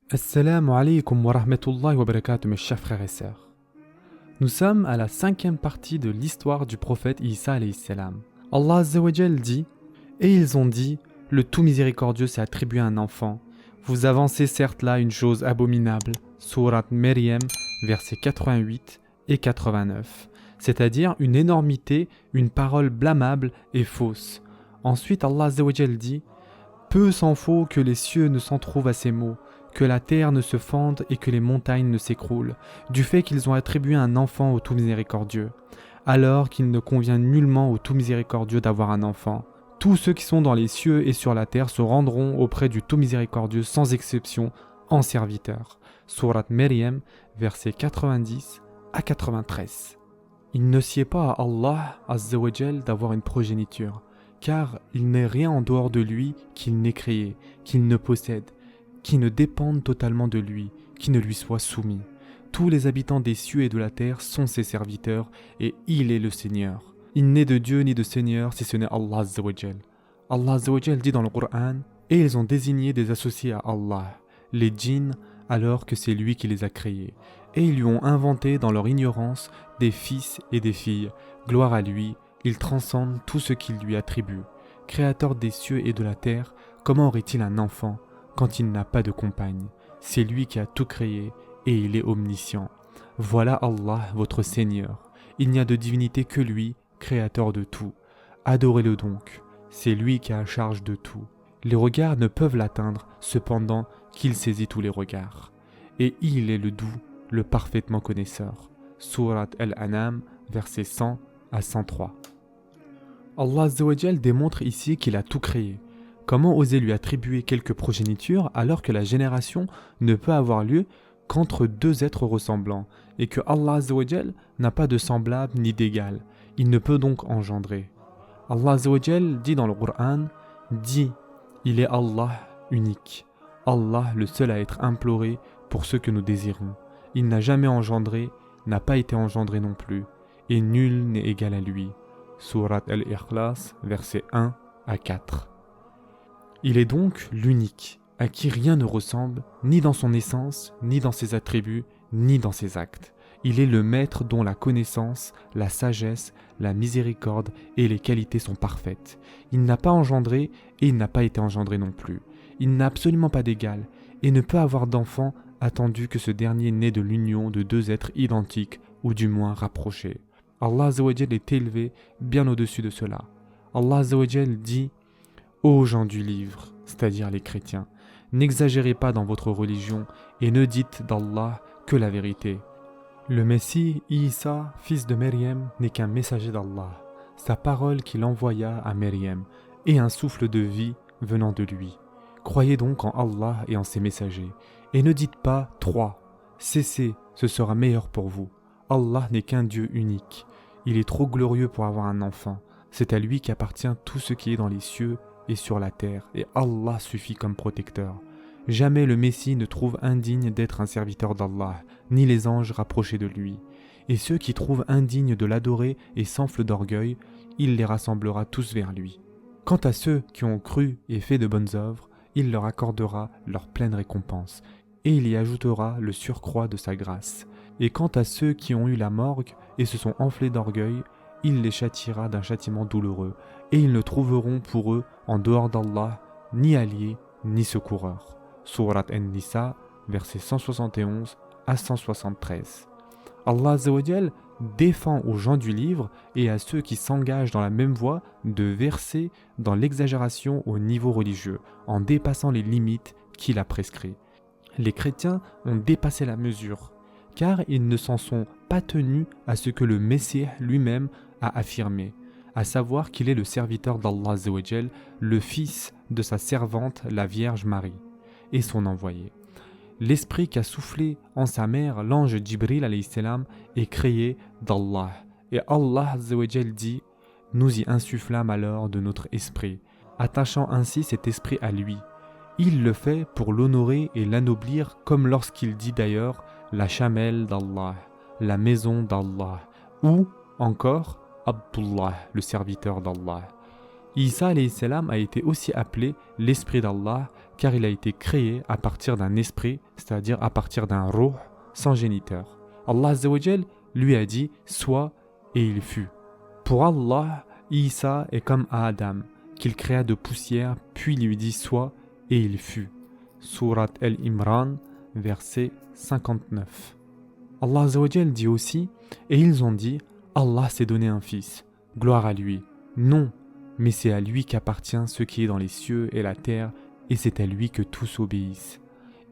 Assalamu alaikum wa rahmatullahi wa barakatuh, mes chers frères et sœurs. Nous sommes à la cinquième partie de l'histoire du prophète Isa alayhi salam. Allah Azza wa Jal dit « Et ils ont dit, le tout miséricordieux s'est attribué à un enfant. Vous avancez certes là une chose abominable. » Sourate Maryam, versets 88 et 89. C'est-à-dire une énormité, une parole blâmable et fausse. Ensuite Allah Azza wa Jal dit « Peu s'en faut que les cieux ne s'en trouvent à ces mots. » Que la terre ne se fende et que les montagnes ne s'écroulent, du fait qu'ils ont attribué un enfant au tout miséricordieux, alors qu'il ne convient nullement au tout miséricordieux d'avoir un enfant. Tous ceux qui sont dans les cieux et sur la terre se rendront auprès du tout miséricordieux sans exception en serviteurs. Sourate Maryam, versets 90 à 93. Il ne sied pas à Allah Azza wa Jal d'avoir une progéniture, car il n'est rien en dehors de lui qu'il n'ait créé, qu'il ne possède, qui ne dépendent totalement de lui, qui ne lui soient soumis. Tous les habitants des cieux et de la terre sont ses serviteurs, et il est le Seigneur. Il n'est de Dieu ni de Seigneur si ce n'est Allah Azza wa Jal. Allah Azza wa Jal dit dans le Coran « Et ils ont désigné des associés à Allah, les djinns, alors que c'est lui qui les a créés. Et ils lui ont inventé dans leur ignorance des fils et des filles. Gloire à lui, il transcende tout ce qu'il lui attribue. Créateur des cieux et de la terre, comment aurait-il un enfant quand il n'a pas de compagne? C'est lui qui a tout créé et il est omniscient. Voilà Allah, votre Seigneur. Il n'y a de divinité que lui, créateur de tout. Adorez-le donc. C'est lui qui a charge de tout. Les regards ne peuvent l'atteindre, cependant qu'il saisit tous les regards. Et il est le doux, le parfaitement connaisseur. Sourate Al-An'am, versets 100 à 103. Allah Azza wa Jal démontre ici qu'il a tout créé. Comment oser lui attribuer quelques progénitures alors que la génération ne peut avoir lieu qu'entre deux êtres ressemblants et que Allah Azza wa Jal n'a pas de semblable ni d'égal. Il ne peut donc engendrer. Allah Azza wa Jal dit dans le Coran « Dis, il est Allah unique, Allah le seul à être imploré pour ce que nous désirons. Il n'a jamais engendré, n'a pas été engendré non plus, et nul n'est égal à lui. » Sourate Al-Ikhlas, versets 1 à 4. Il est donc l'unique, à qui rien ne ressemble, ni dans son essence, ni dans ses attributs, ni dans ses actes. Il est le maître dont la connaissance, la sagesse, la miséricorde et les qualités sont parfaites. Il n'a pas engendré et il n'a pas été engendré non plus. Il n'a absolument pas d'égal et ne peut avoir d'enfant attendu que ce dernier naît de l'union de deux êtres identiques ou du moins rapprochés. Allah Azza wa Jal est élevé bien au-dessus de cela. Allah Azza wa Jal dit « Ô gens du livre, c'est-à-dire les chrétiens, n'exagérez pas dans votre religion et ne dites d'Allah que la vérité. Le Messie, Isa, fils de Maryam, n'est qu'un messager d'Allah, sa parole qu'il envoya à Maryam, et un souffle de vie venant de lui. Croyez donc en Allah et en ses messagers, et ne dites pas « 3 ». Cessez, ce sera meilleur pour vous. Allah n'est qu'un Dieu unique. Il est trop glorieux pour avoir un enfant. C'est à lui qu'appartient tout ce qui est dans les cieux et sur la terre, et Allah suffit comme protecteur. Jamais le Messie ne trouve indigne d'être un serviteur d'Allah, ni les anges rapprochés de lui. Et ceux qui trouvent indigne de l'adorer et s'enflent d'orgueil, il les rassemblera tous vers lui. Quant à ceux qui ont cru et fait de bonnes œuvres, il leur accordera leur pleine récompense, et il y ajoutera le surcroît de sa grâce. Et quant à ceux qui ont eu la morgue et se sont enflés d'orgueil, il les châtiera d'un châtiment douloureux, et ils ne trouveront pour eux, en dehors d'Allah, ni alliés, ni secoureurs. Sourate An-Nisa, versets 171 à 173. Allah Azza wa Jal défend aux gens du livre et à ceux qui s'engagent dans la même voie de verser dans l'exagération au niveau religieux, en dépassant les limites qu'il a prescrites. Les chrétiens ont dépassé la mesure, car ils ne s'en sont pas tenus à ce que le Messie lui-même a affirmé, à savoir qu'il est le serviteur d'Allah Azza wa Jal, le fils de sa servante la Vierge Marie, et son envoyé. L'esprit qu'a soufflé en sa mère l'ange Jibril alayhi salam est créé d'Allah, et Allah Azza wa Jal dit « Nous y insufflâmes alors de notre esprit, attachant ainsi cet esprit à lui. Il le fait pour l'honorer et l'anoblir, comme lorsqu'il dit d'ailleurs la chamelle d'Allah, la maison d'Allah, ou encore Abdullah, le serviteur d'Allah. Isa alayhi salam a été aussi appelé l'esprit d'Allah, car il a été créé à partir d'un esprit, c'est-à-dire à partir d'un ruh sans géniteur. Allah Azza wa Jal lui a dit « sois » et il fut. Pour Allah, Isa est comme Adam, qu'il créa de poussière, puis lui dit « sois » et il fut. Surat Al-Imran, verset 59. Allah Azza wa Jal dit aussi « et ils ont dit « Allah s'est donné un fils, gloire à lui. Non, mais c'est à lui qu'appartient ce qui est dans les cieux et la terre, et c'est à lui que tous obéissent.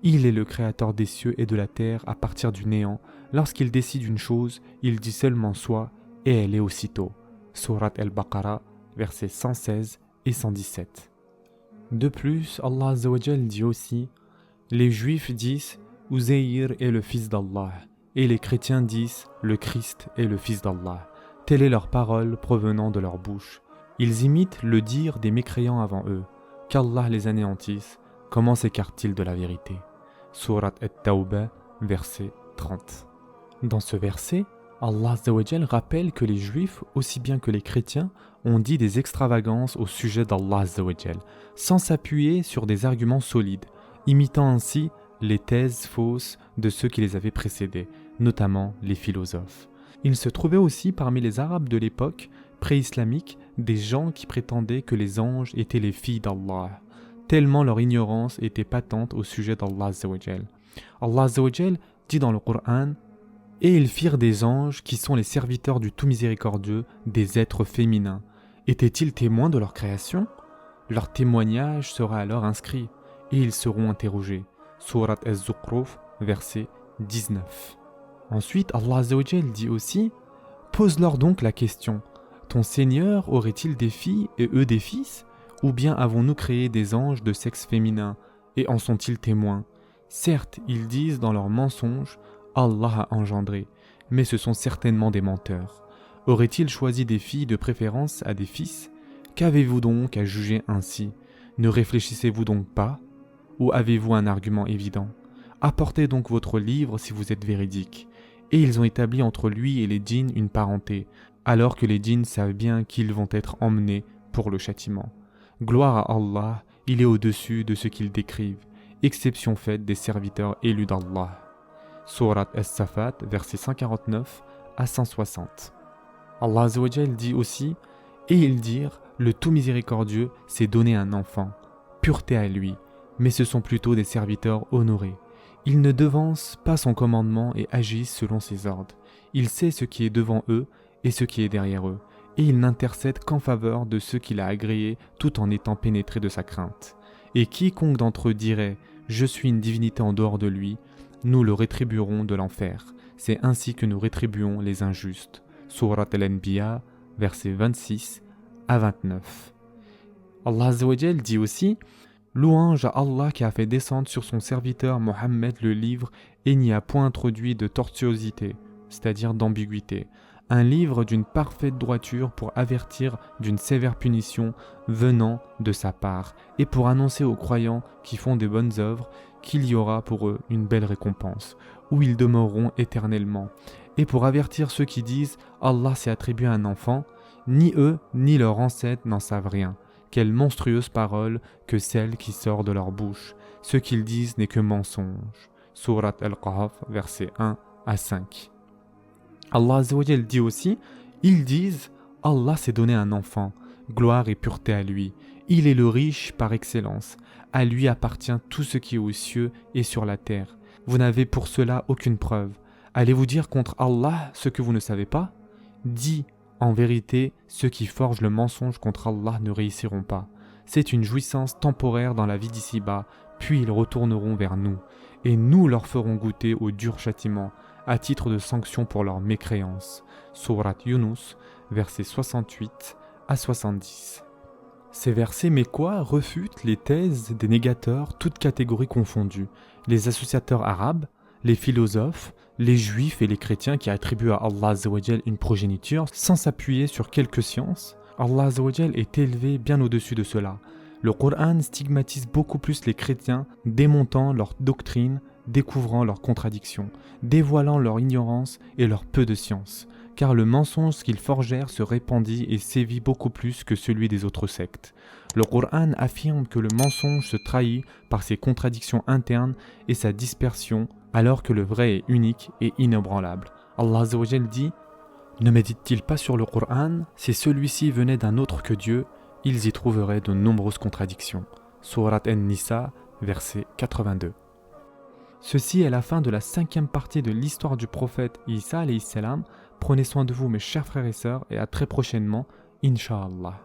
Il est le créateur des cieux et de la terre à partir du néant. Lorsqu'il décide une chose, il dit seulement soit, et elle est aussitôt. » Surat Al-Baqarah, versets 116 et 117. De plus, Allah Azza wa Jal dit aussi « les Juifs disent « Uzayr est le fils d'Allah » et les chrétiens disent « le Christ est le fils d'Allah ». Telle est leur parole provenant de leur bouche. Ils imitent le dire des mécréants avant eux. Qu'Allah les anéantisse, comment s'écartent-ils de la vérité? Surat At-Tawbah, verset 30. Dans ce verset, Allah Azza wa Jal rappelle que les Juifs, aussi bien que les chrétiens, ont dit des extravagances au sujet d'Allah Azza wa Jal, sans s'appuyer sur des arguments solides, imitant ainsi les thèses fausses de ceux qui les avaient précédés, notamment les philosophes. Il se trouvait aussi parmi les Arabes de l'époque pré-islamique des gens qui prétendaient que les anges étaient les filles d'Allah, tellement leur ignorance était patente au sujet d'Allah Azza wa Jal. Allah Azza wa Jal dit dans le Coran « Et ils firent des anges qui sont les serviteurs du tout miséricordieux, des êtres féminins. Étaient-ils témoins de leur création? Leur témoignage sera alors inscrit, et ils seront interrogés. » Surat Az-Zukhruf, verset 19. Ensuite, Allah Azza wa Jal dit aussi « Pose-leur donc la question, ton Seigneur aurait-il des filles et eux des fils? Ou bien avons-nous créé des anges de sexe féminin, et en sont-ils témoins? Certes, ils disent dans leurs mensonges, Allah a engendré, mais ce sont certainement des menteurs. Aurait-il choisi des filles de préférence à des fils? Qu'avez-vous donc à juger ainsi? Ne réfléchissez-vous donc pas? Ou avez-vous un argument évident? Apportez donc votre livre si vous êtes véridique. » Et ils ont établi entre lui et les djinns une parenté, alors que les djinns savent bien qu'ils vont être emmenés pour le châtiment. Gloire à Allah, il est au-dessus de ce qu'ils décrivent, exception faite des serviteurs élus d'Allah. Surat As-Safat, versets 149 à 160. Allah Azza wa Jal dit aussi « Et ils dirent, le tout miséricordieux s'est donné un enfant, pureté à lui, mais ce sont plutôt des serviteurs honorés. Ils ne devancent pas son commandement et agissent selon ses ordres. Il sait ce qui est devant eux et ce qui est derrière eux, et il n'intercède qu'en faveur de ceux qu'il a agréés tout en étant pénétré de sa crainte. Et quiconque d'entre eux dirait « Je suis une divinité en dehors de lui », nous le rétribuerons de l'enfer. C'est ainsi que nous rétribuons les injustes. Surat Al-Anbiya, versets 26 à 29. Allah Azza wa Jal dit aussi « Louange à Allah qui a fait descendre sur son serviteur Mohammed le livre et n'y a point introduit de tortuosité, c'est-à-dire d'ambiguïté. Un livre d'une parfaite droiture pour avertir d'une sévère punition venant de sa part et pour annoncer aux croyants qui font des bonnes œuvres qu'il y aura pour eux une belle récompense, où ils demeureront éternellement, et pour avertir ceux qui disent « Allah s'est attribué un enfant », ni eux ni leurs ancêtres n'en savent rien. Quelle monstrueuse parole que celle qui sort de leur bouche. Ce qu'ils disent n'est que mensonge. Surat Al-Qahf, versets 1 à 5. Allah Azza wa Jal dit aussi, ils disent « Allah s'est donné un enfant, gloire et pureté à lui. Il est le riche par excellence. À lui appartient tout ce qui est aux cieux et sur la terre. Vous n'avez pour cela aucune preuve. Allez-vous dire contre Allah ce que vous ne savez pas? Dis, en vérité, ceux qui forgent le mensonge contre Allah ne réussiront pas. C'est une jouissance temporaire dans la vie d'ici-bas, puis ils retourneront vers nous, et nous leur ferons goûter au dur châtiment, à titre de sanction pour leur mécréance. Surat Yunus, versets 68 à 70. Ces versets mécois refutent les thèses des négateurs, toutes catégories confondues, les associateurs arabes, les philosophes, les juifs et les chrétiens qui attribuent à Allah Azza wa Jal une progéniture sans s'appuyer sur quelques sciences. Allah Azza wa Jal est élevé bien au-dessus de cela. Le Coran stigmatise beaucoup plus les chrétiens, démontant leur doctrine, découvrant leurs contradictions, dévoilant leur ignorance et leur peu de science, car le mensonge qu'ils forgèrent se répandit et sévit beaucoup plus que celui des autres sectes. Le Coran affirme que le mensonge se trahit par ses contradictions internes et sa dispersion, alors que le vrai est unique et inébranlable. Allah Azza wa Jal dit: ne médite-t-il pas sur le Coran? Si celui-ci venait d'un autre que Dieu, ils y trouveraient de nombreuses contradictions. Surat An-Nisa, verset 82. Ceci est la fin de la 5e partie de l'histoire du prophète Isa alayhi salam. Prenez soin de vous mes chers frères et sœurs et à très prochainement, Inch'Allah.